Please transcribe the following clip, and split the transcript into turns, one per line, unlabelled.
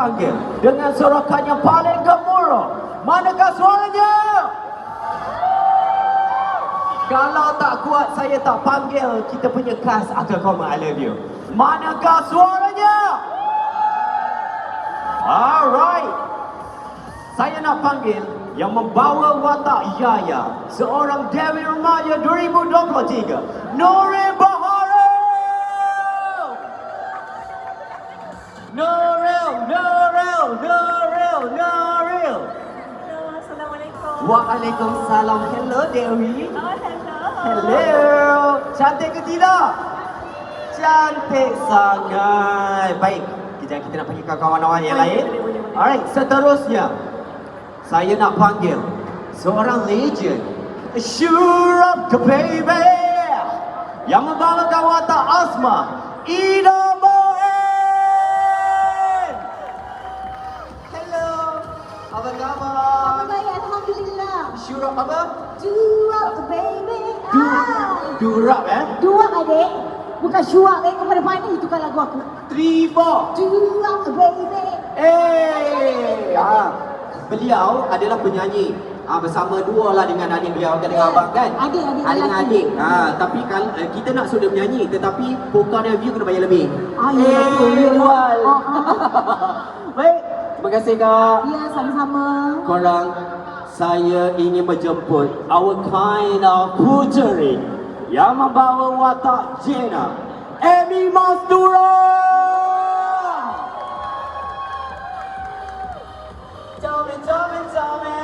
Panggil dengan sorakan yang paling gemuruh. Manakah suaranya? Kalau tak kuat saya tak panggil kita punya cast Akal Koma I Love You. Manakah suaranya? Alright. Saya nak panggil yang membawa watak Yaya, seorang Dewi Remaja 2023, Nuril Bahara. Nuril.
Halo, Assalamualaikum.
Waalaikumsalam. Hello Dewi.
Oh, hello.
Hello. Cantik ke tidak? Cantik sangat. Baik, kita nak pergi ke kawan-kawan yang lain.
Boleh.
Alright, seterusnya saya nak panggil seorang legend, Sure Up the Baby, yang membawakan watak Asma, Ida Moen. Hello, apa khabar?
Baik, Alhamdulillah.
Sure Up apa?
Dua, baby.
Durap
Dua, adik. Bukan syuak, kepada mana itu kan lagu aku.
3, 4.
Dua, baby.
Beliau adalah penyanyi bersama dua lah dengan adik beliau dengan abang kan?
Adik
dengan adik. Tapi kalau kita nak suruh menyanyi tetapi vokal dan view kena bayar lebih.
Ya,
jual. Baik, terima kasih Kak.
Ya, sama-sama.
Korang, saya ingin menjemput our kind of puteri yang membawa watak Jenna, Amy Mastura. Tell me.